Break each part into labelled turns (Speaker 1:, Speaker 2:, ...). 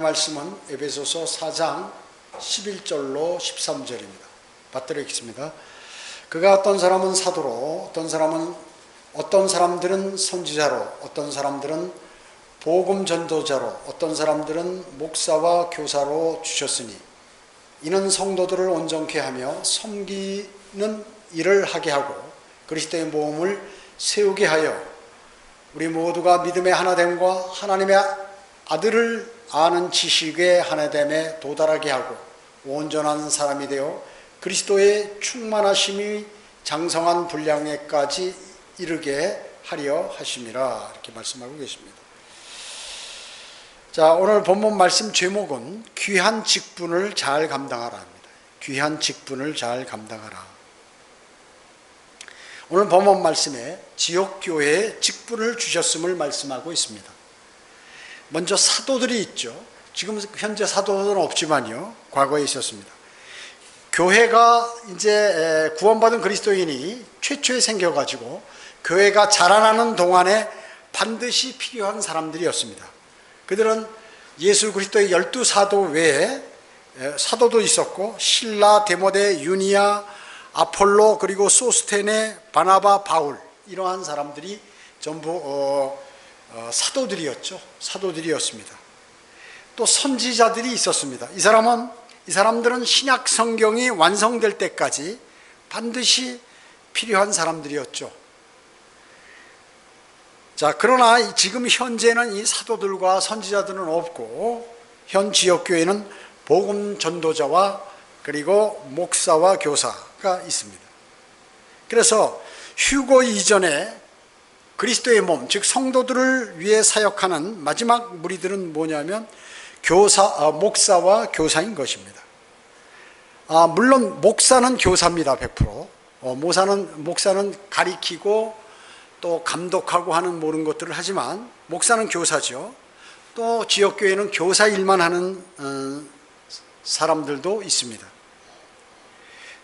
Speaker 1: 말씀은 에베소서 4장 11절로 13절입니다. 받들어 읽겠습니다. 그가 어떤 사람은 사도로, 어떤 사람들은 선지자로, 어떤 사람들은 복음 전도자로, 어떤 사람들은 목사와 교사로 주셨으니 이는 성도들을 온전케 하며 섬기는 일을 하게 하고 그리스도의 몸을 세우게 하여 우리 모두가 믿음의 하나됨과 하나님의 아들을 아는 지식의 하나됨에 도달하게 하고 온전한 사람이 되어 그리스도의 충만하심이 장성한 분량에까지 이르게 하려 하심이라, 이렇게 말씀하고 계십니다. 자, 오늘 본문 말씀 제목은 귀한 직분을 잘 감당하라 합니다. 귀한 직분을 잘 감당하라. 오늘 본문 말씀에 지역교회에 직분을 주셨음을 말씀하고 있습니다. 먼저 사도들이 있죠. 지금 현재 사도들은 없지만요, 과거에 있었습니다. 교회가 이제 구원받은 그리스도인이 최초에 생겨가지고 교회가 자라나는 동안에 반드시 필요한 사람들이었습니다. 그들은 예수 그리스도의 12사도 외에 사도도 있었고 신라, 데모데, 유니아, 아폴로, 그리고 소스테네, 바나바, 바울, 이러한 사람들이 전부 사도들이었죠. 사도들이었습니다. 또 선지자들이 있었습니다. 이 사람들은 신약 성경이 완성될 때까지 반드시 필요한 사람들이었죠. 자, 그러나 지금 현재는 이 사도들과 선지자들은 없고 현 지역교회는 복음 전도자와 그리고 목사와 교사가 있습니다. 그래서 휴거 이전에 그리스도의 몸, 즉 성도들을 위해 사역하는 마지막 무리들은 뭐냐면 목사와 교사인 것입니다. 물론 목사는 교사입니다. 100%. 목사는 가리키고 또 감독하고 하는 모든 것들을 하지만 목사는 교사죠. 또 지역교회는 교사 일만 하는 사람들도 있습니다.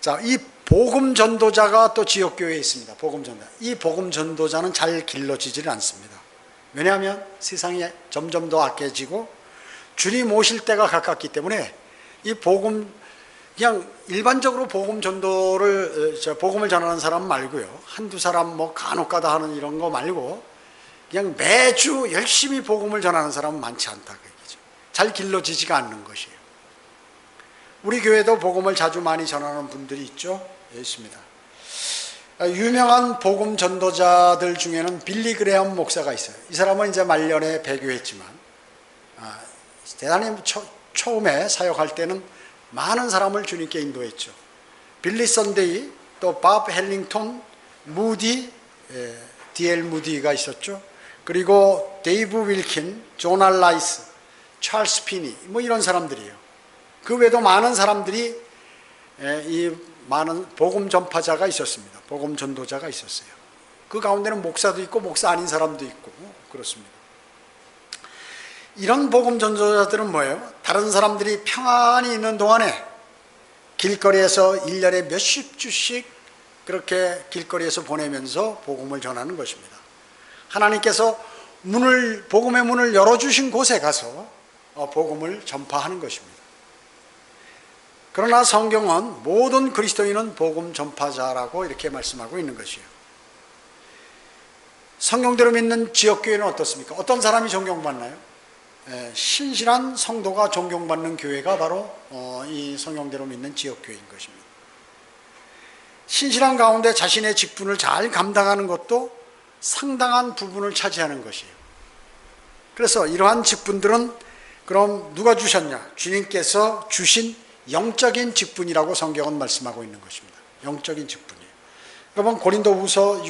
Speaker 1: 자, 이 복음 전도자가 또 지역교회에 있습니다. 복음 전도자. 이 복음 전도자는 잘 길러지질 않습니다. 왜냐하면 세상이 점점 더 악해지고 주님 오실 때가 가깝기 때문에 이 그냥 일반적으로 복음을 전하는 사람 말고요, 한두 사람 간혹가다 하는 이런 거 말고 그냥 매주 열심히 복음을 전하는 사람은 많지 않다, 그 얘기죠. 잘 길러지지가 않는 것이에요. 우리 교회도 복음을 자주 많이 전하는 분들이 있죠. 있습니다. 유명한 복음 전도자들 중에는 빌리 그레엄 목사가 있어요. 이 사람은 이제 말년에 배교했지만 대단히 처음에 사역할 때는 많은 사람을 주님께 인도했죠. 빌리 선데이, 또 밥 헬링턴, 무디, D.L. 무디가 있었죠. 그리고 데이브 윌킨, 조나 라이스, 찰스 피니, 이런 사람들이에요. 그 외에도 많은 사람들이 많은 복음 전파자가 있었습니다. 복음 전도자가 있었어요. 그 가운데는 목사도 있고 목사 아닌 사람도 있고 그렇습니다. 이런 복음 전도자들은 뭐예요? 다른 사람들이 평안히 있는 동안에 길거리에서 1년에 몇십 주씩 그렇게 길거리에서 보내면서 복음을 전하는 것입니다. 하나님께서 복음의 문을 열어주신 곳에 가서 복음을 전파하는 것입니다. 그러나 성경은 모든 그리스도인은 복음 전파자라고 이렇게 말씀하고 있는 것이에요. 성경대로 믿는 지역교회는 어떻습니까? 어떤 사람이 존경받나요? 신실한 성도가 존경받는 교회가 바로 이 성경대로 믿는 지역교회인 것입니다. 신실한 가운데 자신의 직분을 잘 감당하는 것도 상당한 부분을 차지하는 것이에요. 그래서 이러한 직분들은 그럼 누가 주셨냐? 주님께서 주신 영적인 직분이라고 성경은 말씀하고 있는 것입니다. 영적인 직분이에요. 여러분 고린도후서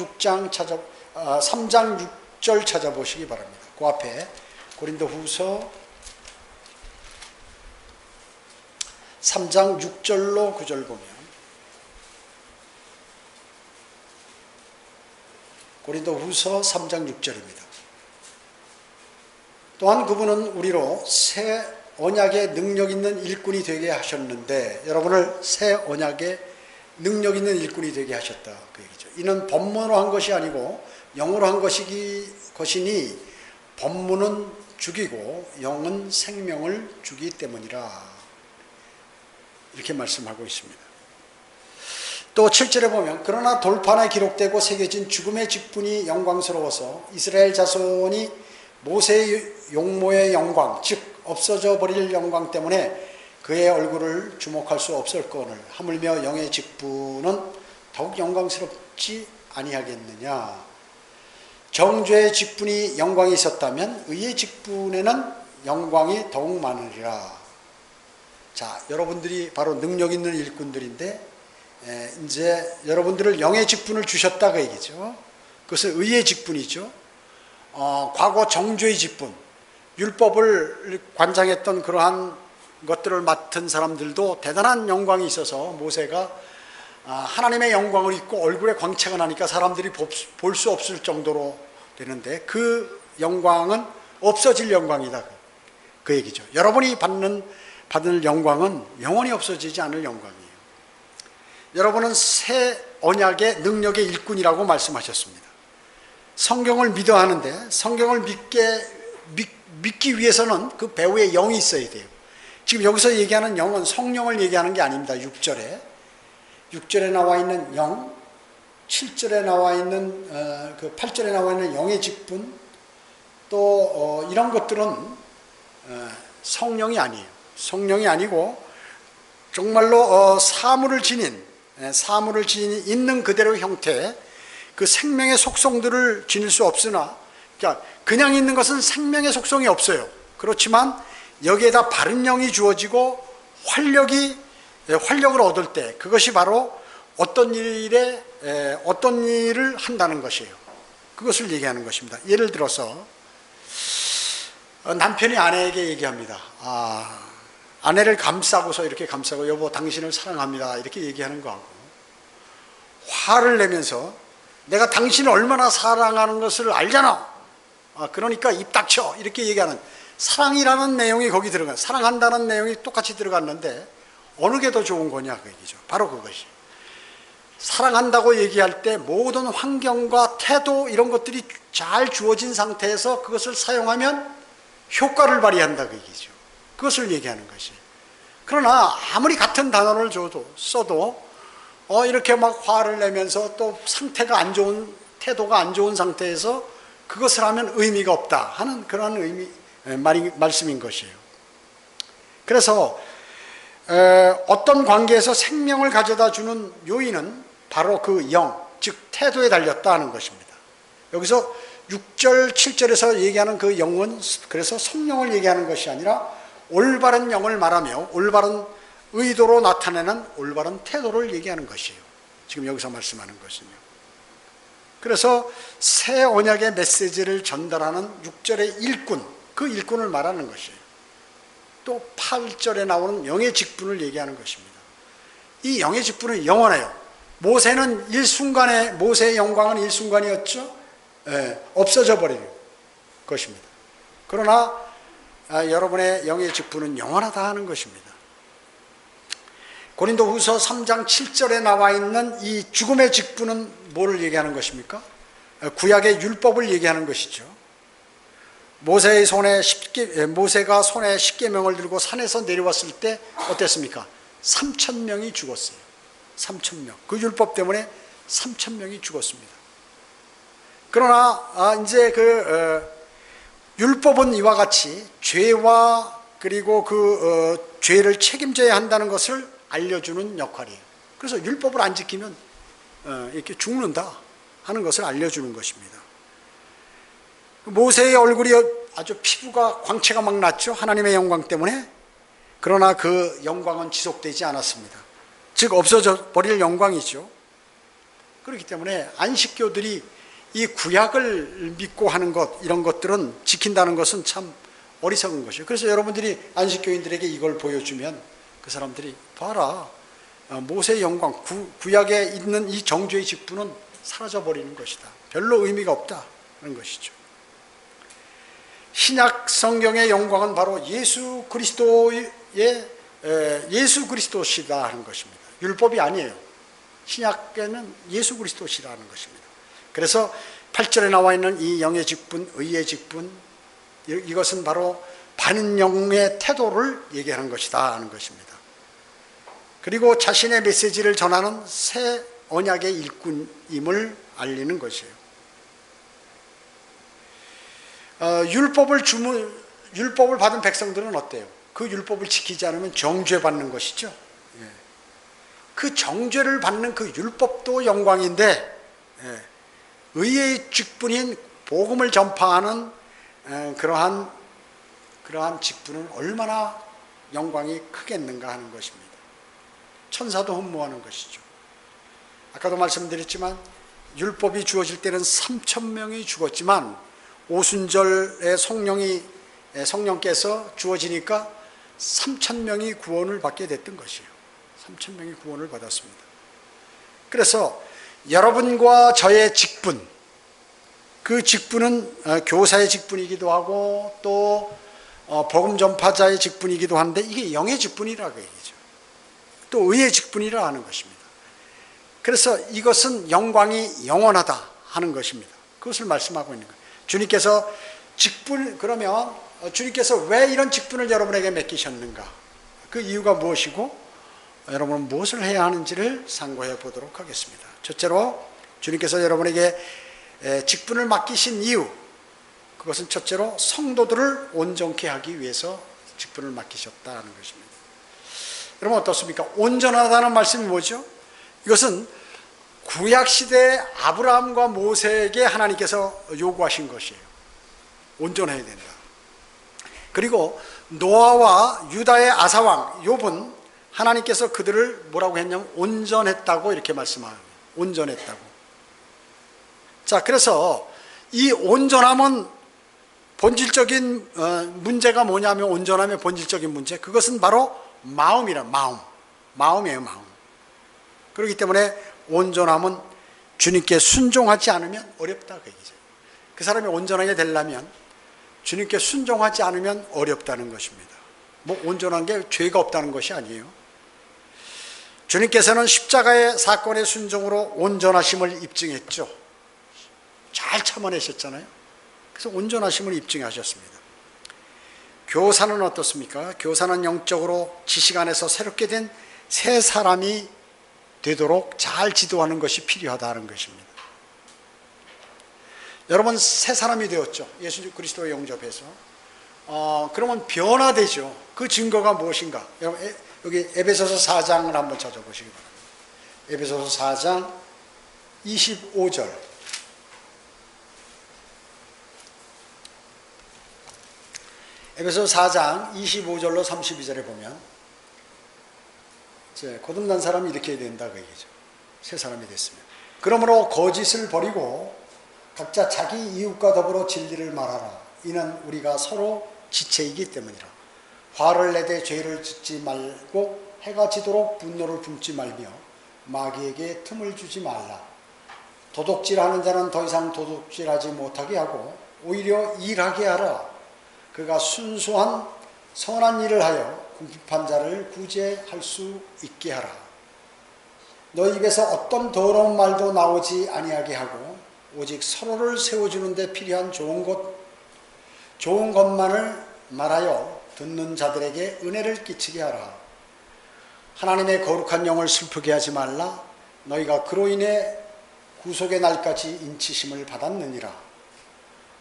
Speaker 1: 3장 6절 찾아보시기 바랍니다. 그 앞에 고린도후서 3장 6절로 9절 보면 고린도후서 3장 6절입니다. 또한 그분은 우리로 새 언약의 능력 있는 일꾼이 되게 하셨는데, 여러분을 새 언약의 능력 있는 일꾼이 되게 하셨다, 그 얘기죠. 이는 법문으로 한 것이 아니고 영으로 한 것이니 법문은 죽이고 영은 생명을 주기 때문이라. 이렇게 말씀하고 있습니다. 또 7절에 보면 그러나 돌판에 기록되고 새겨진 죽음의 직분이 영광스러워서 이스라엘 자손이 모세의 용모의 영광, 즉 없어져 버릴 영광 때문에 그의 얼굴을 주목할 수 없을거늘 하물며 영의 직분은 더욱 영광스럽지 아니하겠느냐. 정죄의 직분이 영광이 있었다면 의의 직분에는 영광이 더욱 많으리라. 자, 여러분들이 바로 능력 있는 일꾼들인데 이제 여러분들을 영의 직분을 주셨다 그 얘기죠. 그것은 의의 직분이죠. 과거 정죄의 직분, 율법을 관장했던 그러한 것들을 맡은 사람들도 대단한 영광이 있어서 모세가 하나님의 영광을 입고 얼굴에 광채가 나니까 사람들이 볼 수 없을 정도로 되는데 그 영광은 없어질 영광이다 그 얘기죠. 여러분이 받을 영광은 영원히 없어지지 않을 영광이에요. 여러분은 새 언약의 능력의 일꾼이라고 말씀하셨습니다. 성경을 믿어야 하는데 성경을 믿기 위해서는 그 배후에 영이 있어야 돼요. 지금 여기서 얘기하는 영은 성령을 얘기하는 게 아닙니다. 6절에 나와 있는 영, 7절에 나와 있는 그 8절에 나와 있는 영의 직분, 또 이런 것들은 성령이 아니에요. 성령이 아니고 정말로 사물을 지닌 있는 그대로의 형태, 그 생명의 속성들을 지닐 수 없으나, 그러니까 그냥 있는 것은 생명의 속성이 없어요. 그렇지만 여기에다 바른 영이 주어지고 활력을 얻을 때 그것이 바로 어떤 일을 한다는 것이에요. 그것을 얘기하는 것입니다. 예를 들어서 남편이 아내에게 얘기합니다. 아내를 감싸고서 이렇게 감싸고 여보 당신을 사랑합니다 이렇게 얘기하는 거하고 화를 내면서 내가 당신을 얼마나 사랑하는 것을 알잖아. 그러니까 입 닥쳐 이렇게 얘기하는 사랑이라는 내용이 거기 들어가, 사랑한다는 내용이 똑같이 들어갔는데 어느 게 더 좋은 거냐 그 얘기죠. 바로 그것이. 사랑한다고 얘기할 때 모든 환경과 태도 이런 것들이 잘 주어진 상태에서 그것을 사용하면 효과를 발휘한다 그 얘기죠. 그것을 얘기하는 것이. 그러나 아무리 같은 단어를 써도 이렇게 막 화를 내면서 또 상태가 안 좋은, 태도가 안 좋은 상태에서 그것을 하면 의미가 없다 하는 그런 말씀인 것이에요. 그래서 어떤 관계에서 생명을 가져다 주는 요인은 바로 그 영, 즉 태도에 달렸다 하는 것입니다. 여기서 6절, 7절에서 얘기하는 그 영은 그래서 성령을 얘기하는 것이 아니라 올바른 영을 말하며 올바른 의도로 나타내는 올바른 태도를 얘기하는 것이에요. 지금 여기서 말씀하는 것은요. 그래서 새 언약의 메시지를 전달하는 6절의 일꾼, 그 일꾼을 말하는 것이에요. 또 8절에 나오는 영의 직분을 얘기하는 것입니다. 이 영의 직분은 영원해요. 모세는 일순간에, 모세의 영광은 일순간이었죠. 없어져 버리는 것입니다. 그러나 여러분의 영의 직분은 영원하다 하는 것입니다. 고린도후서 3장 7절에 나와 있는 이 죽음의 직분은 뭐를 얘기하는 것입니까? 구약의 율법을 얘기하는 것이죠. 모세가 손에 십계명을 들고 산에서 내려왔을 때 어땠습니까? 3,000명이 죽었어요. 3,000명. 그 율법 때문에 3,000명이 죽었습니다. 그러나 이제 율법은 이와 같이 죄와 그리고 죄를 책임져야 한다는 것을 알려주는 역할이에요. 그래서 율법을 안 지키면 이렇게 죽는다 하는 것을 알려주는 것입니다. 모세의 얼굴이 아주 피부가 광채가 막 났죠. 하나님의 영광 때문에. 그러나 그 영광은 지속되지 않았습니다. 즉 없어져 버릴 영광이죠. 그렇기 때문에 안식교들이 이 구약을 믿고 하는 것, 이런 것들은 지킨다는 것은 참 어리석은 것이에요. 그래서 여러분들이 안식교인들에게 이걸 보여주면 그 사람들이 봐라, 모세의 영광, 구약에 있는 이 정죄의 직분은 사라져버리는 것이다. 별로 의미가 없다는 것이죠. 신약 성경의 영광은 바로 예수 그리스도시다 하는 것입니다. 율법이 아니에요. 신약에는 예수 그리스도시라는 것입니다. 그래서 8절에 나와 있는 이 영의 직분, 의의 직분, 이것은 바로 반영의 태도를 얘기하는 것이다 하는 것입니다. 그리고 자신의 메시지를 전하는 새 언약의 일꾼임을 알리는 것이에요. 율법을 받은 백성들은 어때요? 그 율법을 지키지 않으면 정죄받는 것이죠. 그 정죄를 받는 그 율법도 영광인데, 의의 직분인 복음을 전파하는 그러한 직분은 얼마나 영광이 크겠는가 하는 것입니다. 천사도 흠모하는 것이죠. 아까도 말씀드렸지만 율법이 주어질 때는 3,000명이 죽었지만 오순절에 성령께서 주어지니까 3,000명이 구원을 받게 됐던 것이에요. 3,000명이 구원을 받았습니다. 그래서 여러분과 저의 직분, 그 직분은 교사의 직분이기도 하고 또 복음 전파자의 직분이기도 한데, 이게 영의 직분이라고 얘기죠. 또 의의 직분이라 하는 것입니다. 그래서 이것은 영광이 영원하다 하는 것입니다. 그것을 말씀하고 있는 거예요. 주님께서 그러면 주님께서 왜 이런 직분을 여러분에게 맡기셨는가? 그 이유가 무엇이고 여러분은 무엇을 해야 하는지를 상고해 보도록 하겠습니다. 첫째로 주님께서 여러분에게 직분을 맡기신 이유, 그것은 첫째로 성도들을 온전케 하기 위해서 직분을 맡기셨다는 것입니다. 여러분 어떻습니까? 온전하다는 말씀이 뭐죠? 이것은 구약시대 아브라함과 모세에게 하나님께서 요구하신 것이에요. 온전해야 된다. 그리고 노아와 유다의 아사왕 욥은 하나님께서 그들을 뭐라고 했냐면 온전했다고 이렇게 말씀합니다. 온전했다고. 자, 그래서 이 온전함은 본질적인 문제가 뭐냐면, 온전함의 본질적인 문제, 그것은 바로 마음이에요. 마음. 그렇기 때문에 온전함은 주님께 순종하지 않으면 어렵다 그 얘기죠. 그 사람이 온전하게 되려면 주님께 순종하지 않으면 어렵다는 것입니다. 뭐 온전한 게 죄가 없다는 것이 아니에요. 주님께서는 십자가의 사건의 순종으로 온전하심을 입증했죠. 잘 참아내셨잖아요. 그래서 온전하심을 입증하셨습니다. 교사는 어떻습니까? 교사는 영적으로 지식 안에서 새롭게 된 새 사람이 되도록 잘 지도하는 것이 필요하다는 것입니다. 여러분 새 사람이 되었죠. 예수 그리스도의 영접해서. 그러면 변화되죠. 그 증거가 무엇인가? 여러분 여기 에베소서 4장을 한번 찾아보시기 바랍니다. 에베소서 4장 25절. 에베소서 4장 25절로 32절에 보면 거듭난 사람이 이렇게 해야 된다 그 얘기죠. 새 사람이 됐으면. 그러므로 거짓을 버리고 각자 자기 이웃과 더불어 진리를 말하라. 이는 우리가 서로 지체이기 때문이라. 화를 내되 죄를 짓지 말고 해가 지도록 분노를 품지 말며 마귀에게 틈을 주지 말라. 도둑질하는 자는 더 이상 도둑질하지 못하게 하고 오히려 일하게 하라. 그가 순수한 선한 일을 하여 궁핍한 자를 구제할 수 있게 하라. 너 입에서 어떤 더러운 말도 나오지 아니하게 하고 오직 서로를 세워주는 데 필요한 좋은 것만을 말하여 듣는 자들에게 은혜를 끼치게 하라. 하나님의 거룩한 영을 슬프게 하지 말라. 너희가 그로 인해 구속의 날까지 인치심을 받았느니라.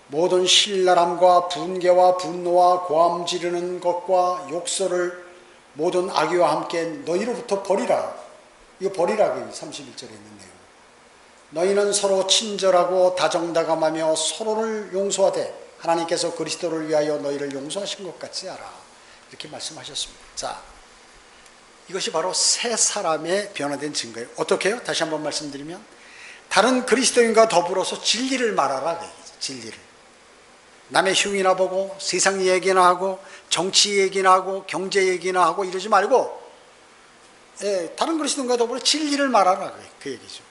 Speaker 1: 모든 신랄함과 분개와 분노와 고함 지르는 것과 욕설을 모든 악의와 함께 너희로부터 버리라. 이거 버리라고 31절에 있는 내용. 너희는 서로 친절하고 다정다감하며 서로를 용서하되 하나님께서 그리스도를 위하여 너희를 용서하신 것 같이 하라. 이렇게 말씀하셨습니다. 자, 이것이 바로 새 사람의 변화된 증거예요. 어떻게 해요? 다시 한번 말씀드리면 다른 그리스도인과 더불어서 진리를 말하라. 진리를. 남의 흉이나 보고 세상 얘기나 하고 정치 얘기나 하고 경제 얘기나 하고 이러지 말고 다른 그리스도인과 더불어 진리를 말하라 그 얘기죠.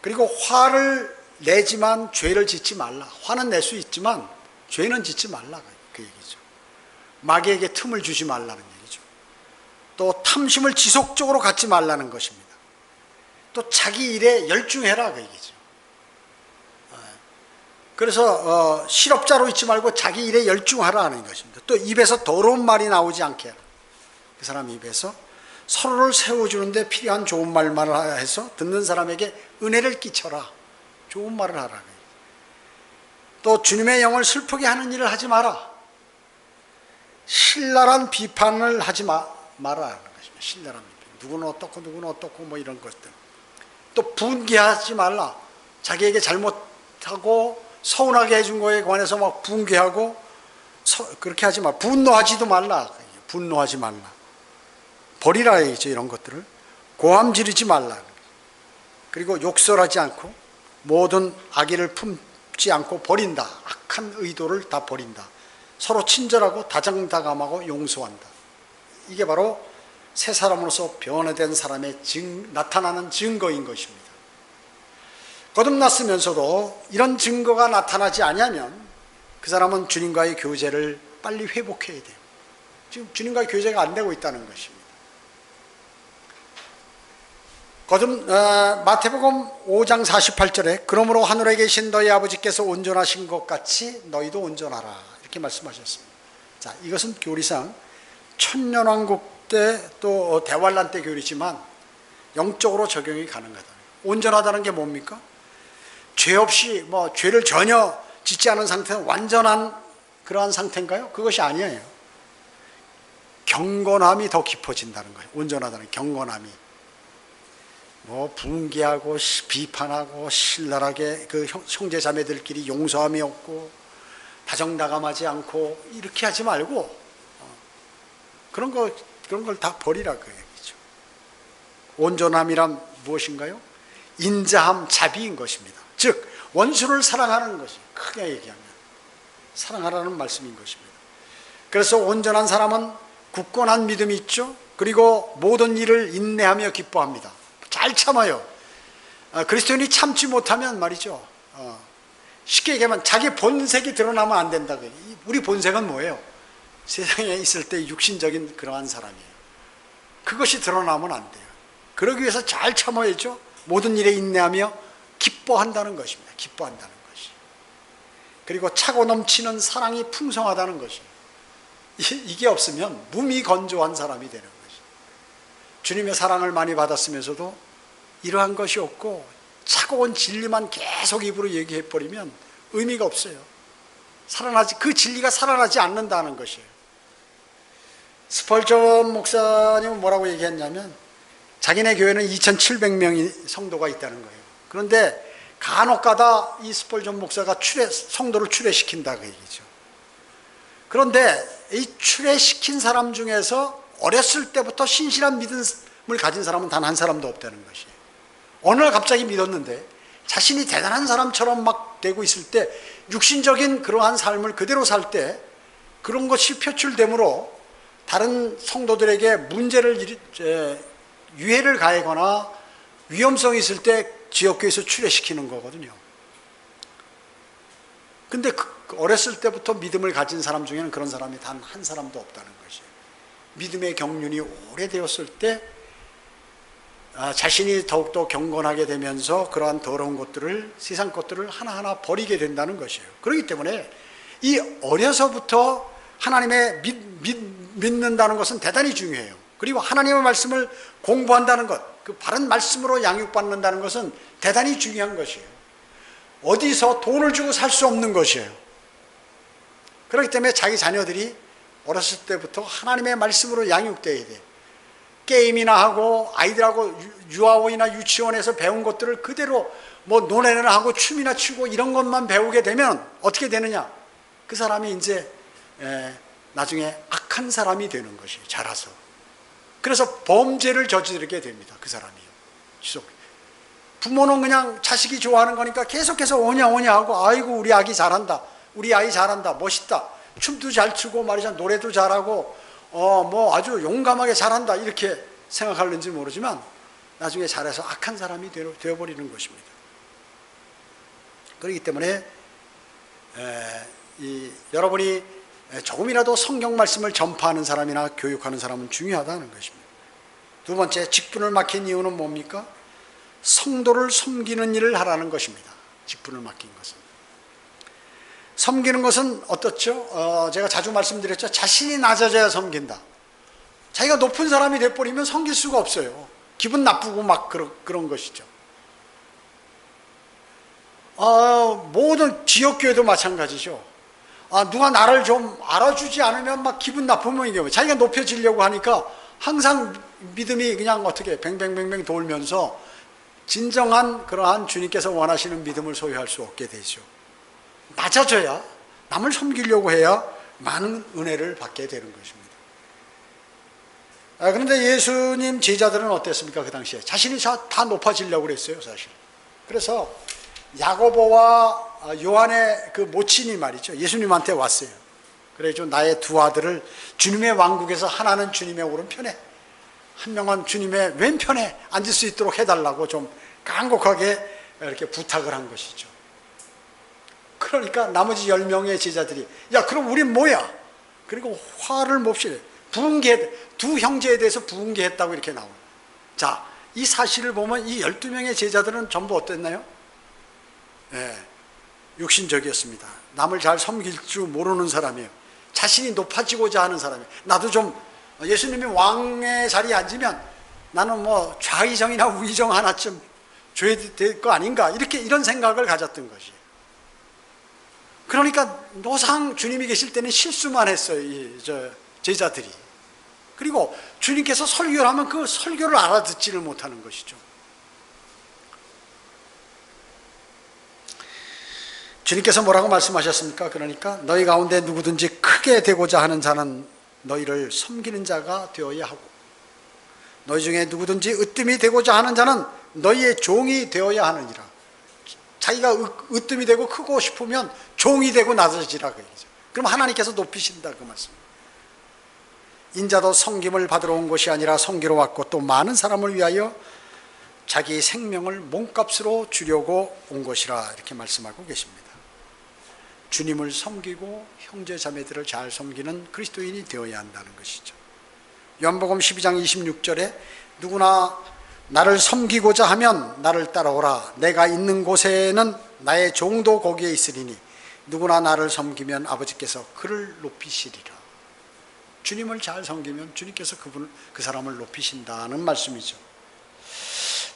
Speaker 1: 그리고 화를 내지만 죄를 짓지 말라. 화는 낼 수 있지만 죄는 짓지 말라 그 얘기죠. 마귀에게 틈을 주지 말라는 얘기죠. 또 탐심을 지속적으로 갖지 말라는 것입니다. 또 자기 일에 열중해라 그 얘기죠. 그래서 실업자로 있지 말고 자기 일에 열중하라 하는 것입니다. 또 입에서 더러운 말이 나오지 않게 하라. 그 사람 입에서 서로를 세워주는데 필요한 좋은 말만 해서 듣는 사람에게 은혜를 끼쳐라. 좋은 말을 하라. 또 주님의 영을 슬프게 하는 일을 하지 마라. 신랄한 비판을 하지 마라 하는 것입니다. 신랄한 비판. 누구는 어떻고 누구는 어떻고 뭐 이런 것들. 또 분개하지 말라. 자기에게 잘못하고 서운하게 해준 거에 관해서 막 분개하고 그렇게 하지 마. 분노하지도 말라. 분노하지 말라. 버리라 이죠. 이런 것들을. 고함 지르지 말라. 그리고 욕설하지 않고 모든 악의를 품지 않고 버린다. 악한 의도를 다 버린다. 서로 친절하고 다정다감하고 용서한다. 이게 바로 새 사람으로서 변화된 사람의 나타나는 증거인 것입니다. 거듭났으면서도 이런 증거가 나타나지 않으면 그 사람은 주님과의 교제를 빨리 회복해야 돼요. 지금 주님과의 교제가 안 되고 있다는 것입니다. 마태복음 5장 48절에 그러므로 하늘에 계신 너희 아버지께서 온전하신 것 같이 너희도 온전하라 이렇게 말씀하셨습니다. 자, 이것은 교리상 천년왕국 때 또 대환란 때 교리지만 영적으로 적용이 가능하다. 온전하다는 게 뭡니까? 죄 없이 죄를 전혀 짓지 않은 상태는 완전한 그러한 상태인가요? 그것이 아니에요. 경건함이 더 깊어진다는 거예요. 온전하다는 경건함이. 분개하고 비판하고 신랄하게 그 형제 자매들끼리 용서함이 없고 다정다감하지 않고 이렇게 하지 말고 그런 걸 다 버리라 그 얘기죠. 온전함이란 무엇인가요? 인자함, 자비인 것입니다. 즉 원수를 사랑하는 것이 크게 얘기하면 사랑하라는 말씀인 것입니다. 그래서 온전한 사람은 굳건한 믿음이 있죠. 그리고 모든 일을 인내하며 기뻐합니다. 잘 참아요. 그리스도인이 참지 못하면 말이죠. 쉽게 얘기하면 자기 본색이 드러나면 안 된다. 우리 본색은 뭐예요? 세상에 있을 때 육신적인 그러한 사람이에요. 그것이 드러나면 안 돼요. 그러기 위해서 잘 참아야죠. 모든 일에 인내하며 기뻐한다는 것입니다. 기뻐한다는 것이. 그리고 차고 넘치는 사랑이 풍성하다는 것이. 이게 없으면 무미건조한 사람이 되는 것이. 주님의 사랑을 많이 받았으면서도 이러한 것이 없고 차가운 진리만 계속 입으로 얘기해버리면 의미가 없어요. 그 진리가 살아나지 않는다는 것이에요. 스펄전 목사님은 뭐라고 얘기했냐면 자기네 교회는 2,700명의 성도가 있다는 거예요. 그런데 간혹가다 이 스펄전 목사가 성도를 출애시킨다 그 얘기죠. 그런데 이 출애시킨 사람 중에서 어렸을 때부터 신실한 믿음을 가진 사람은 단 한 사람도 없다는 것이에요. 어느 날 갑자기 믿었는데 자신이 대단한 사람처럼 막 되고 있을 때 육신적인 그러한 삶을 그대로 살 때 그런 것이 표출되므로 다른 성도들에게 유해를 가하거나 위험성이 있을 때 지역교회에서 출애시키는 거거든요. 근데 어렸을 때부터 믿음을 가진 사람 중에는 그런 사람이 단 한 사람도 없다는 것이에요. 믿음의 경륜이 오래되었을 때 자신이 더욱더 경건하게 되면서 그러한 더러운 것들을, 세상 것들을 하나하나 버리게 된다는 것이에요. 그렇기 때문에 이 어려서부터 하나님의 믿는다는 것은 대단히 중요해요. 그리고 하나님의 말씀을 공부한다는 것, 그 바른 말씀으로 양육받는다는 것은 대단히 중요한 것이에요. 어디서 돈을 주고 살 수 없는 것이에요. 그렇기 때문에 자기 자녀들이 어렸을 때부터 하나님의 말씀으로 양육돼야 돼요. 게임이나 하고 아이들하고 유아원이나 유치원에서 배운 것들을 그대로 노래나 하고 춤이나 추고 이런 것만 배우게 되면 어떻게 되느냐? 그 사람이 이제 나중에 악한 사람이 되는 것이에요. 자라서. 그래서 범죄를 저지르게 됩니다. 그 사람이요. 부모는 그냥 자식이 좋아하는 거니까 계속해서 오냐 하고 아이고 우리 아기 잘한다. 우리 아이 잘한다. 멋있다. 춤도 잘 추고 말이죠. 노래도 잘하고 아주 용감하게 잘한다. 이렇게 생각하는지 모르지만 나중에 잘해서 악한 사람이 되어버리는 것입니다. 그렇기 때문에 여러분이 조금이라도 성경 말씀을 전파하는 사람이나 교육하는 사람은 중요하다는 것입니다. 두 번째, 직분을 맡긴 이유는 뭡니까? 성도를 섬기는 일을 하라는 것입니다. 직분을 맡긴 것은. 섬기는 것은 어떻죠? 제가 자주 말씀드렸죠. 자신이 낮아져야 섬긴다. 자기가 높은 사람이 돼버리면 섬길 수가 없어요. 기분 나쁘고 막 그런 것이죠. 모든 지역교회도 마찬가지죠. 누가 나를 좀 알아주지 않으면 막 기분 나쁘면 이게 자기가 높여지려고 하니까 항상 믿음이 그냥 어떻게 뱅뱅뱅뱅 돌면서 진정한 그러한 주님께서 원하시는 믿음을 소유할 수 없게 되죠. 낮아져야, 남을 섬기려고 해야 많은 은혜를 받게 되는 것입니다. 그런데 예수님 제자들은 어땠습니까? 그 당시에 자신이 다 높아지려고 그랬어요, 사실. 그래서 야고보와 요한의 그 모친이 말이죠, 예수님한테 왔어요. 그래 좀 나의 두 아들을 주님의 왕국에서 하나는 주님의 오른편에, 한 명은 주님의 왼편에 앉을 수 있도록 해달라고 좀 간곡하게 이렇게 부탁을 한 것이죠. 그러니까 나머지 10명의 제자들이 야 그럼 우린 뭐야? 그리고 화를 몹시 두 형제에 대해서 부흥계했다고 이렇게 나와요. 자, 이 사실을 보면 이 12명의 제자들은 전부 어땠나요? 육신적이었습니다. 남을 잘 섬길 줄 모르는 사람이에요. 자신이 높아지고자 하는 사람이에요. 나도 좀 예수님이 왕의 자리에 앉으면 나는 뭐 좌의정이나 우의정 하나쯤 줘야 될 거 아닌가, 이런 생각을 가졌던 것이에요. 그러니까 노상 주님이 계실 때는 실수만 했어요, 제자들이. 그리고 주님께서 설교를 하면 그 설교를 알아듣지를 못하는 것이죠. 주님께서 뭐라고 말씀하셨습니까? 그러니까 너희 가운데 누구든지 크게 되고자 하는 자는 너희를 섬기는 자가 되어야 하고, 너희 중에 누구든지 으뜸이 되고자 하는 자는 너희의 종이 되어야 하느니라. 자기가 으뜸이 되고 크고 싶으면 종이 되고 낮아지라 그 얘기죠. 그럼 하나님께서 높이신다 그 말씀. 인자도 섬김을 받으러 온 것이 아니라 섬기러 왔고 또 많은 사람을 위하여 자기 생명을 몸값으로 주려고 온 것이라, 이렇게 말씀하고 계십니다. 주님을 섬기고 형제 자매들을 잘 섬기는 그리스도인이 되어야 한다는 것이죠. 요한복음 12장 26절에 누구나 나를 섬기고자 하면 나를 따라오라. 내가 있는 곳에는 나의 종도 거기에 있으리니 누구나 나를 섬기면 아버지께서 그를 높이시리라. 주님을 잘 섬기면 주님께서 그 사람을 높이신다는 말씀이죠.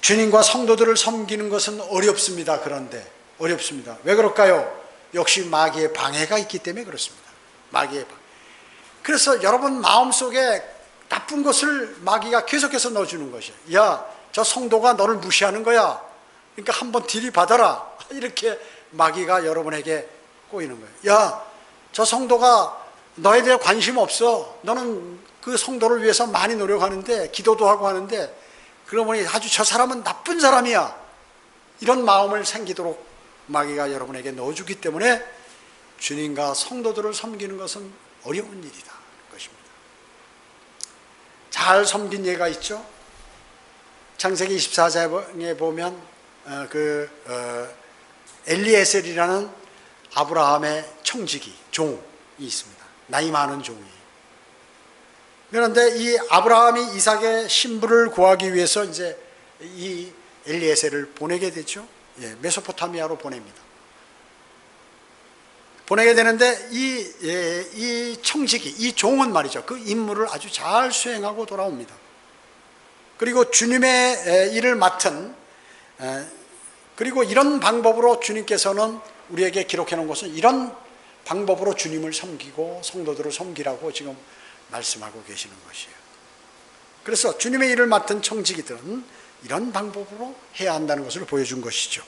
Speaker 1: 주님과 성도들을 섬기는 것은 어렵습니다. 그런데 어렵습니다. 왜 그럴까요? 역시 마귀의 방해가 있기 때문에 그렇습니다. 마귀의 방해. 그래서 여러분 마음속에 나쁜 것을 마귀가 계속해서 넣어주는 것이에요. 야, 저 성도가 너를 무시하는 거야. 그러니까 한번 들이받아라. 이렇게 마귀가 여러분에게 꼬이는 거예요. 야, 저 성도가 너에 대해 관심 없어. 너는 그 성도를 위해서 많이 노력하는데, 기도도 하고 하는데, 그러고 보니 아주 저 사람은 나쁜 사람이야. 이런 마음을 생기도록 마귀가 여러분에게 넣어주기 때문에 주님과 성도들을 섬기는 것은 어려운 일이다 것입니다. 잘 섬긴 예가 있죠. 창세기 24장에 보면 엘리에셀이라는 아브라함의 청지기, 종이 있습니다. 나이 많은 종이에요. 그런데 이 아브라함이 이삭의 신부를 구하기 위해서 이제 이 엘리에셀을 보내게 되죠. 메소포타미아로 보냅니다. 보내게 되는데 이 청지기, 이 종은 말이죠, 그 임무를 아주 잘 수행하고 돌아옵니다. 그리고 주님의 일을 맡은, 그리고 이런 방법으로 주님께서는 우리에게 기록해 놓은 것은 이런 방법으로 주님을 섬기고 성도들을 섬기라고 지금 말씀하고 계시는 것이에요. 그래서 주님의 일을 맡은 청지기들은 이런 방법으로 해야 한다는 것을 보여준 것이죠.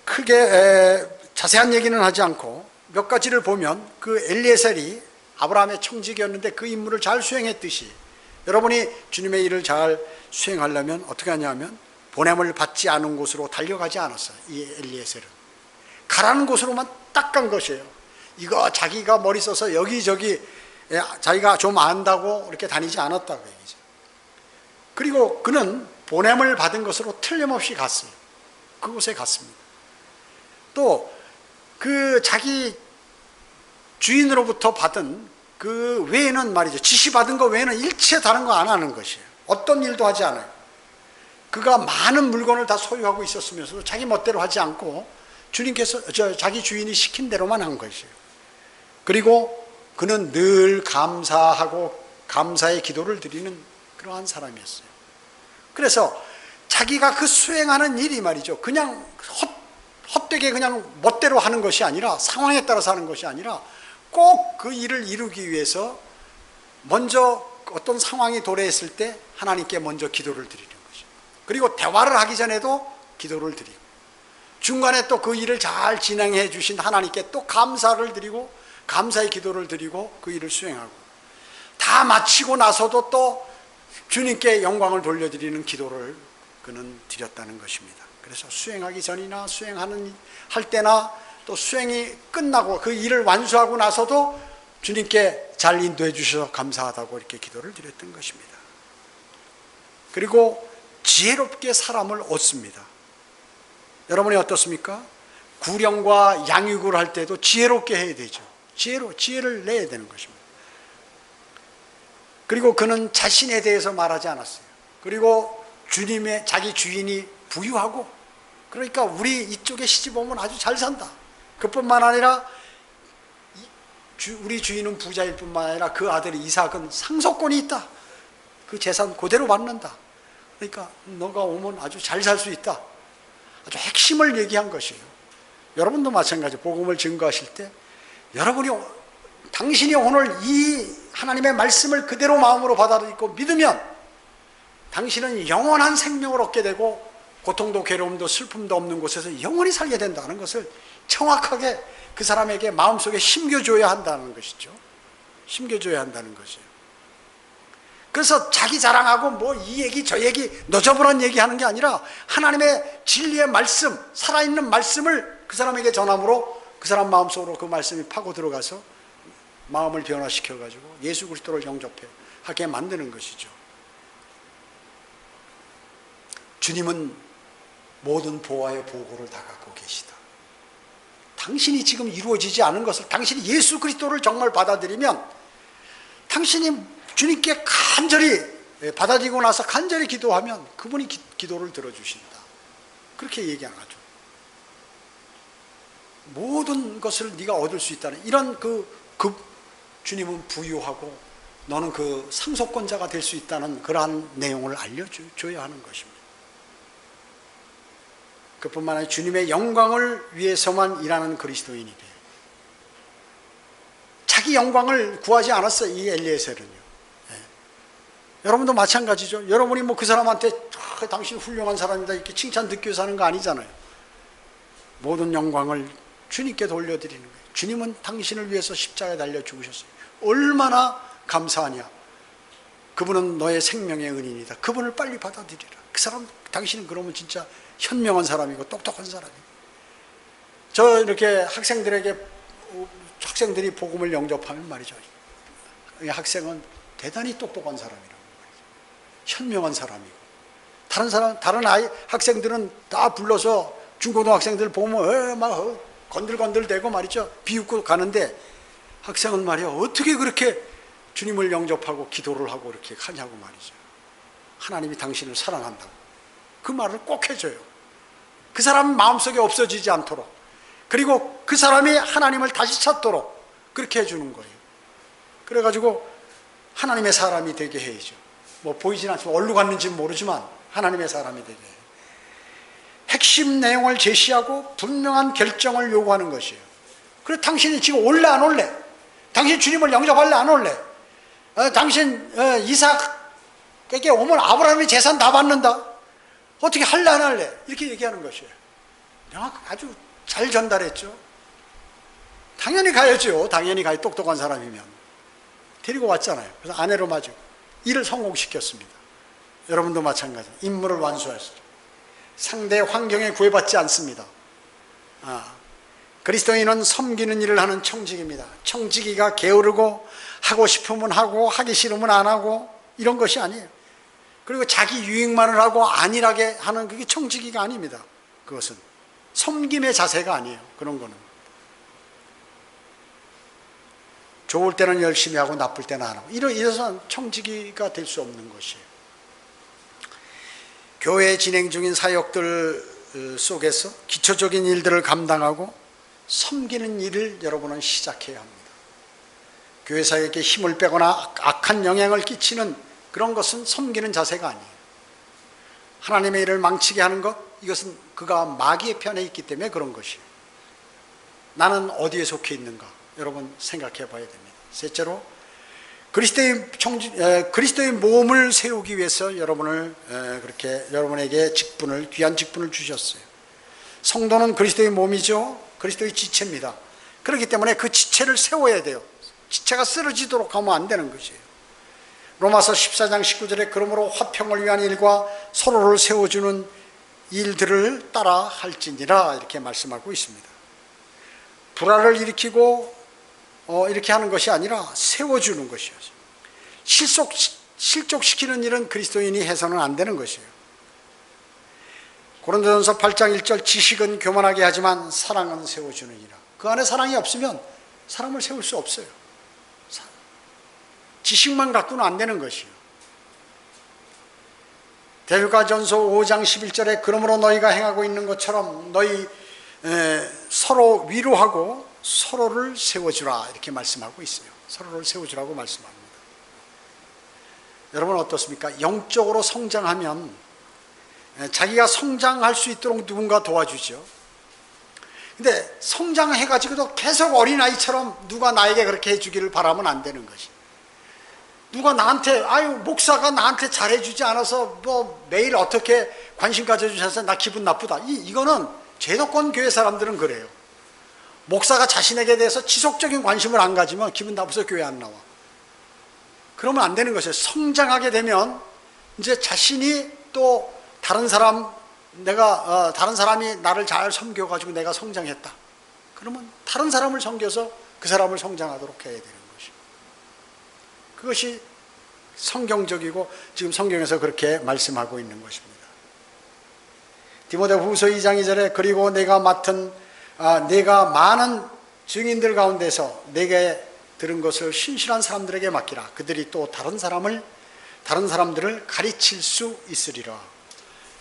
Speaker 1: 크게 자세한 얘기는 하지 않고 몇 가지를 보면 그 엘리에셀이 아브라함의 청지기였는데 그 임무를 잘 수행했듯이 여러분이 주님의 일을 잘 수행하려면 어떻게 하냐면 보냄을 받지 않은 곳으로 달려가지 않았어요. 이 엘리에셀은 가라는 곳으로만 딱 간 것이에요. 이거 자기가 머리 써서 여기저기 자기가 좀 안다고 이렇게 다니지 않았다고 얘기죠. 그리고 그는 보냄을 받은 것으로 틀림없이 갔어요. 그곳에 갔습니다. 또 그 자기 주인으로부터 받은 그 외에는 말이죠, 지시받은 거 외에는 일체 다른 거 안 하는 것이에요. 어떤 일도 하지 않아요. 그가 많은 물건을 다 소유하고 있었으면서도 자기 멋대로 하지 않고 주님께서 자기 주인이 시킨 대로만 한 것이에요. 그리고 그는 늘 감사하고 감사의 기도를 드리는 그러한 사람이었어요. 그래서 자기가 그 수행하는 일이 말이죠, 그냥 헛되게 그냥 멋대로 하는 것이 아니라, 상황에 따라서 하는 것이 아니라 꼭 그 일을 이루기 위해서 먼저 어떤 상황이 도래했을 때 하나님께 먼저 기도를 드리는 것이죠. 그리고 대화를 하기 전에도 기도를 드리고, 중간에 또 그 일을 잘 진행해 주신 하나님께 또 감사를 드리고, 감사의 기도를 드리고 그 일을 수행하고, 다 마치고 나서도 또 주님께 영광을 돌려드리는 기도를 그는 드렸다는 것입니다. 그래서 수행하기 전이나 할 때나 또 수행이 끝나고 그 일을 완수하고 나서도 주님께 잘 인도해 주셔서 감사하다고 이렇게 기도를 드렸던 것입니다. 그리고 지혜롭게 사람을 얻습니다. 여러분이 어떻습니까? 구령과 양육을 할 때도 지혜롭게 해야 되죠. 지혜를 내야 되는 것입니다. 그리고 그는 자신에 대해서 말하지 않았어요. 그리고 자기 주인이 부유하고, 그러니까 우리 이쪽에 시집 오면 아주 잘 산다, 그뿐만 아니라 우리 주인은 부자일 뿐만 아니라 그 아들 이삭은 상속권이 있다, 그 재산 그대로 받는다, 그러니까 너가 오면 아주 잘 살 수 있다, 아주 핵심을 얘기한 것이에요. 여러분도 마찬가지. 복음을 증거하실 때 당신이 오늘 이 하나님의 말씀을 그대로 마음으로 받아들이고 믿으면 당신은 영원한 생명을 얻게 되고, 고통도 괴로움도 슬픔도 없는 곳에서 영원히 살게 된다는 것을 정확하게 그 사람에게 마음속에 심겨줘야 한다는 것이죠. 심겨줘야 한다는 것이에요. 그래서 자기 자랑하고 뭐 이 얘기 저 얘기 너저분한 얘기하는 게 아니라 하나님의 진리의 말씀, 살아있는 말씀을 그 사람에게 전함으로 그 사람 마음속으로 그 말씀이 파고 들어가서 마음을 변화시켜가지고 예수 그리스도를 영접하게 만드는 것이죠. 주님은 모든 보화의 보고를 다 갖고 계시다. 당신이 지금 이루어지지 않은 것을, 당신이 예수 그리스도를 정말 받아들이면, 당신이 주님께 간절히 받아들이고 나서 간절히 기도하면 그분이 기도를 들어주신다, 그렇게 얘기하는 거죠. 모든 것을 네가 얻을 수 있다는 이런 주님은 부유하고 너는 그 상속권자가 될 수 있다는 그러한 내용을 알려줘야 하는 것입니다. 그뿐만 아니라 주님의 영광을 위해서만 일하는 그리스도인이 돼요. 자기 영광을 구하지 않았어요, 이 엘리에셀은요. 네. 여러분도 마찬가지죠. 여러분이 뭐 그 사람한테 당신 훌륭한 사람이다 이렇게 칭찬 듣기 위해서 하는 거 아니잖아요. 모든 영광을 주님께 돌려드리는 거예요. 주님은 당신을 위해서 십자가에 달려 죽으셨어요. 얼마나 감사하냐. 그분은 너의 생명의 은인이다. 그분을 빨리 받아들이라. 그 사람, 당신은 그러면 진짜 현명한 사람이고 똑똑한 사람이고. 저 이렇게 학생들이 복음을 영접하면 말이죠, 이 학생은 대단히 똑똑한 사람이라고 말이죠. 현명한 사람이고, 다른 학생들은 다 불러서 중고등학생들 보면 막 건들건들대고 말이죠, 비웃고 가는데 학생은 말이야 어떻게 그렇게 주님을 영접하고 기도를 하고 이렇게 하냐고 말이죠. 하나님이 당신을 사랑한다고 그 말을 꼭 해줘요. 그 사람 마음속에 없어지지 않도록, 그리고 그 사람이 하나님을 다시 찾도록 그렇게 해주는 거예요. 그래가지고 하나님의 사람이 되게 해야죠. 뭐 보이진 않지만, 어디로 갔는지는 모르지만 하나님의 사람이 되게 해요. 핵심 내용을 제시하고 분명한 결정을 요구하는 것이에요. 그래, 당신이 지금 올래 안 올래? 당신 주님을 영접할래 안 올래? 당신 이삭에게 오면 아브라함이 재산 다 받는다. 어떻게 할래 안 할래? 이렇게 얘기하는 것이에요. 아주 잘 전달했죠. 당연히 가야죠. 당연히 가야, 똑똑한 사람이면. 데리고 왔잖아요. 그래서 아내로 맞고 일을 성공시켰습니다. 여러분도 마찬가지. 임무를 완수했어요. 상대 환경에 구애받지 않습니다. 그리스도인은 섬기는 일을 하는 청지기입니다. 청지기가 게으르고 하고 싶으면 하고 하기 싫으면 안 하고 이런 것이 아니에요. 그리고 자기 유익만을 하고 안일하게 하는 그게 청지기가 아닙니다. 그것은 섬김의 자세가 아니에요. 그런 거는 좋을 때는 열심히 하고 나쁠 때는 안 하고 이래서 청지기가 될 수 없는 것이에요. 교회에 진행 중인 사역들 속에서 기초적인 일들을 감당하고 섬기는 일을 여러분은 시작해야 합니다. 교회사에게 힘을 빼거나 악한 영향을 끼치는 그런 것은 섬기는 자세가 아니에요. 하나님의 일을 망치게 하는 것, 이것은 그가 마귀의 편에 있기 때문에 그런 것이에요. 나는 어디에 속해 있는가? 여러분 생각해 봐야 됩니다. 셋째로 그리스도의 몸을 세우기 위해서 그렇게 여러분에게 귀한 직분을 주셨어요. 성도는 그리스도의 몸이죠. 그리스도의 지체입니다. 그렇기 때문에 그 지체를 세워야 돼요. 지체가 쓰러지도록 하면 안 되는 것이에요. 로마서 14장 19절에 그러므로 화평을 위한 일과 서로를 세워주는 일들을 따라 할지니라 이렇게 말씀하고 있습니다. 불화를 일으키고 이렇게 하는 것이 아니라 세워주는 것이에요. 실족시키는 일은 그리스도인이 해서는 안 되는 것이에요. 고린도전서 8장 1절 지식은 교만하게 하지만 사랑은 세워주느니라. 그 안에 사랑이 없으면 사람을 세울 수 없어요. 지식만 갖고는 안 되는 것이에요. 데살로니가전서 5장 11절에 그러므로 너희가 행하고 있는 것처럼 너희 서로 위로하고 서로를 세워주라 이렇게 말씀하고 있어요. 서로를 세워주라고 말씀합니다. 여러분 어떻습니까? 영적으로 성장하면 자기가 성장할 수 있도록 누군가 도와주죠. 근데 성장해가지고도 계속 어린아이처럼 누가 나에게 그렇게 해주기를 바라면 안 되는 것이. 누가 나한테 목사가 나한테 잘해주지 않아서 뭐 매일 어떻게 관심 가져주셔서 나 기분 나쁘다. 이거는 제도권 교회 사람들은 그래요. 목사가 자신에게 대해서 지속적인 관심을 안 가지면 기분 나빠서 교회 안 나와. 그러면 안 되는 것이에요. 성장하게 되면 이제 자신이 또 다른 사람이 나를 잘 섬겨가지고 내가 성장했다. 그러면 다른 사람을 섬겨서 그 사람을 성장하도록 해야 되는 것이에요. 그것이 성경적이고 지금 성경에서 그렇게 말씀하고 있는 것입니다. 디모데후서 2장 2절에 그리고 내가 많은 증인들 가운데서 내게 들은 것을 신실한 사람들에게 맡기라. 그들이 또 다른 사람들을 가르칠 수 있으리라.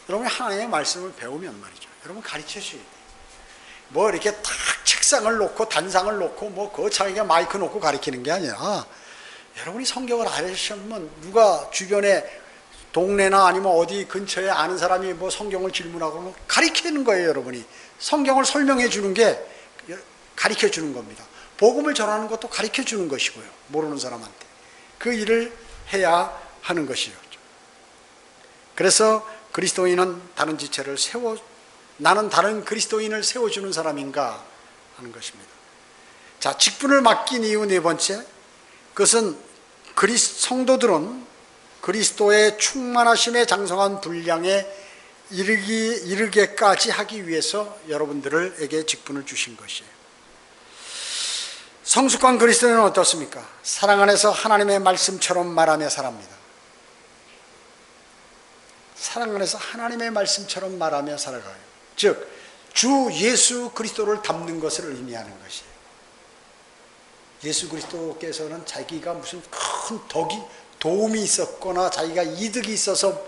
Speaker 1: 여러분 하나님의 말씀을 배우면 말이죠. 여러분 가르쳐 주셔야 돼요. 뭐 이렇게 딱 책상을 놓고 단상을 놓고 뭐 거창하게 마이크 놓고 가르치는 게 아니라 여러분이 성경을 알으시면 누가 주변에 동네나 아니면 어디 근처에 아는 사람이 뭐 성경을 질문하고 그러면 가르치는 거예요. 여러분이 성경을 설명해 주는 게 가르쳐 주는 겁니다. 복음을 전하는 것도 가르쳐 주는 것이고요. 모르는 사람한테 그 일을 해야 하는 것이죠. 그래서 그리스도인은 다른 지체를 나는 다른 그리스도인을 세워주는 사람인가 하는 것입니다. 자, 직분을 맡긴 이유 네 번째, 그것은 성도들은 그리스도의 충만하심에 장성한 분량에 이르게까지 하기 위해서 여러분들에게 직분을 주신 것이에요. 성숙한 그리스도인은 어떻습니까? 사랑 안에서 하나님의 말씀처럼 말하며 살아갑니다. 사랑 안에서 하나님의 말씀처럼 말하며 살아가요. 즉, 주 예수 그리스도를 닮는 것을 의미하는 것이에요. 예수 그리스도께서는 자기가 무슨 큰 도움이 있었거나 자기가 이득이 있어서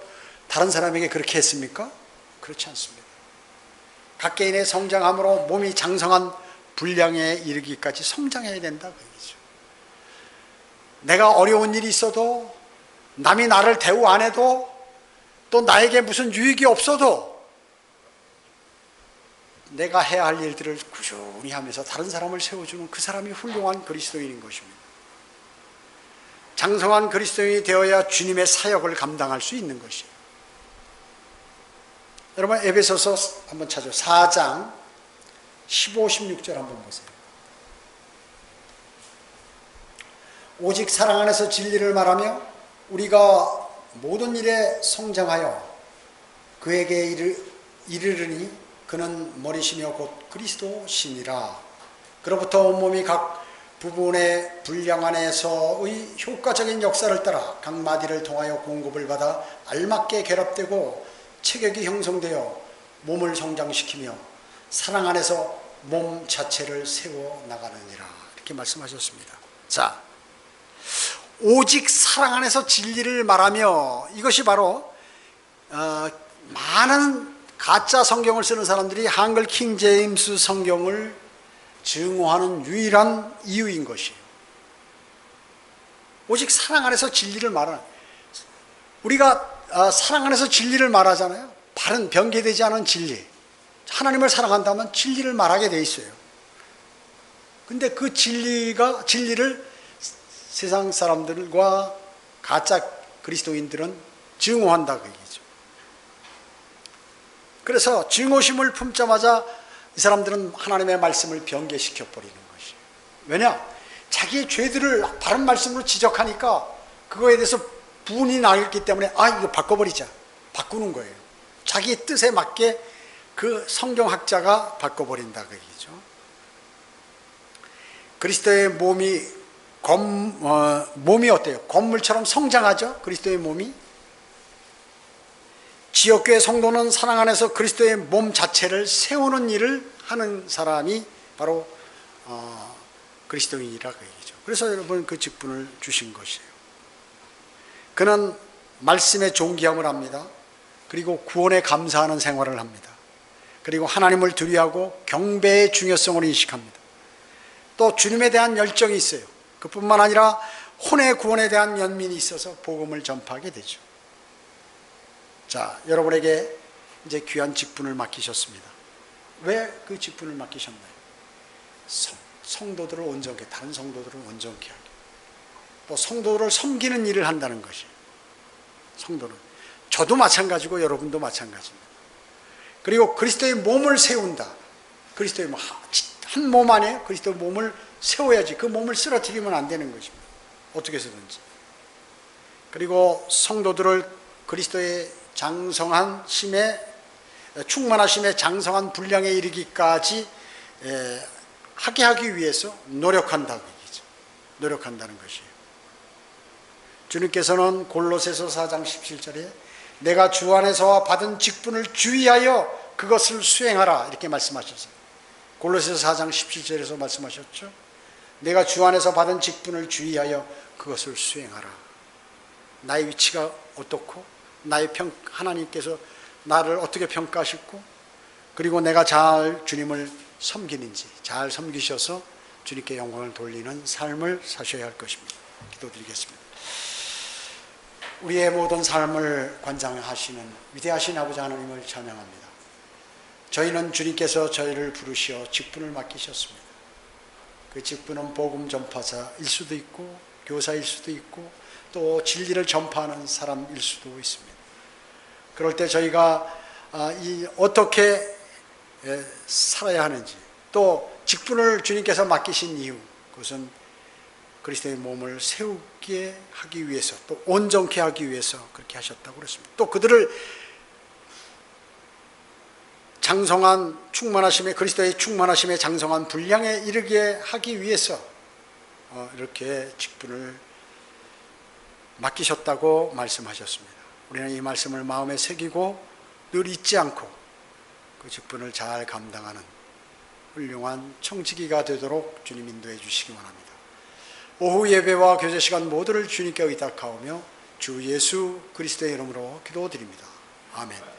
Speaker 1: 다른 사람에게 그렇게 했습니까? 그렇지 않습니다. 각 개인의 성장함으로 몸이 장성한 분량에 이르기까지 성장해야 된다 그 얘기죠. 내가 어려운 일이 있어도 남이 나를 대우 안 해도 또 나에게 무슨 유익이 없어도 내가 해야 할 일들을 꾸준히 하면서 다른 사람을 세워주는 그 사람이 훌륭한 그리스도인인 것입니다. 장성한 그리스도인이 되어야 주님의 사역을 감당할 수 있는 것이에요. 여러분 에베소서 한번 찾아요. 4장 15, 16절 한번 보세요. 오직 사랑 안에서 진리를 말하며 우리가 모든 일에 성장하여 그에게 이르르니 그는 머리시며 곧 그리스도시니라. 그로부터 온몸이 각 부분의 분량 안에서의 효과적인 역사를 따라 각 마디를 통하여 공급을 받아 알맞게 결합되고 체격이 형성되어 몸을 성장시키며 사랑 안에서 몸 자체를 세워 나가느니라. 이렇게 말씀하셨습니다. 자, 오직 사랑 안에서 진리를 말하며 이것이 바로 많은 가짜 성경을 쓰는 사람들이 한글 킹 제임스 성경을 증오하는 유일한 이유인 것이에요. 오직 사랑 안에서 진리를 말하는, 우리가 사랑 안에서 진리를 말하잖아요. 바른 변개되지 않은 진리, 하나님을 사랑한다면 진리를 말하게 돼 있어요. 근데 그 진리를 세상 사람들과 가짜 그리스도인들은 증오한다 그 얘기죠. 그래서 증오심을 품자마자 이 사람들은 하나님의 말씀을 변개시켜 버리는 것이에요. 왜냐? 자기의 죄들을 바른 말씀으로 지적하니까 그거에 대해서 분이 나기 때문에 이거 바꿔버리자, 바꾸는 거예요. 자기 뜻에 맞게 그 성경학자가 바꿔버린다 그 얘기죠. 그리스도의 몸이 어때요? 건물처럼 성장하죠? 그리스도의 몸이. 지역교회 성도는 사랑 안에서 그리스도의 몸 자체를 세우는 일을 하는 사람이 바로 그리스도인이라 그 얘기죠. 그래서 여러분 그 직분을 주신 것이에요. 그는 말씀의 존귀함을 합니다. 그리고 구원에 감사하는 생활을 합니다. 그리고 하나님을 두려워하고 경배의 중요성을 인식합니다. 또 주님에 대한 열정이 있어요. 그뿐만 아니라 혼의 구원에 대한 연민이 있어서 복음을 전파하게 되죠. 자, 여러분에게 이제 귀한 직분을 맡기셨습니다. 왜 그 직분을 맡기셨나요? 성도들을 온전케, 다른 성도들을 온전케 하게, 또 성도들을 섬기는 일을 한다는 것이. 성도는 저도 마찬가지고 여러분도 마찬가지입니다. 그리고 그리스도의 몸을 세운다. 그리스도의 한 몸 안에 그리스도의 몸을 세워야지. 그 몸을 쓰러뜨리면 안 되는 것입니다. 어떻게 해서든지. 그리고 성도들을 그리스도의 장성한 심에, 충만하심의 장성한 분량에 이르기까지 하게 하기 위해서 노력한다고 얘기죠. 노력한다는 것이에요. 주님께서는 골로새서 4장 17절에 내가 주 안에서 받은 직분을 주의하여 그것을 수행하라 이렇게 말씀하셨어요. 골로새서 4장 17절에서 말씀하셨죠. 내가 주 안에서 받은 직분을 주의하여 그것을 수행하라. 나의 위치가 어떻고, 하나님께서 나를 어떻게 평가하셨고, 그리고 내가 잘 주님을 섬기는지 잘 섬기셔서 주님께 영광을 돌리는 삶을 사셔야 할 것입니다. 기도드리겠습니다. 우리의 모든 삶을 관장하시는 위대하신 아버지 하나님을 찬양합니다. 저희는 주님께서 저희를 부르시어 직분을 맡기셨습니다. 그 직분은 복음 전파자일 수도 있고 교사일 수도 있고 또 진리를 전파하는 사람일 수도 있습니다. 그럴 때 저희가 어떻게 살아야 하는지, 또 직분을 주님께서 맡기신 이유, 그것은 그리스도의 몸을 세우게 하기 위해서, 또 온전케 하기 위해서 그렇게 하셨다고 그랬습니다. 또 그들을 장성한 충만하심의, 그리스도의 충만하심의 장성한 분량에 이르게 하기 위해서 이렇게 직분을 맡기셨다고 말씀하셨습니다. 우리는 이 말씀을 마음에 새기고 늘 잊지 않고 그 직분을 잘 감당하는 훌륭한 청지기가 되도록 주님 인도해 주시기 바랍니다. 오후 예배와 교제 시간 모두를 주님께 의탁하오며 주 예수 그리스도의 이름으로 기도드립니다. 아멘.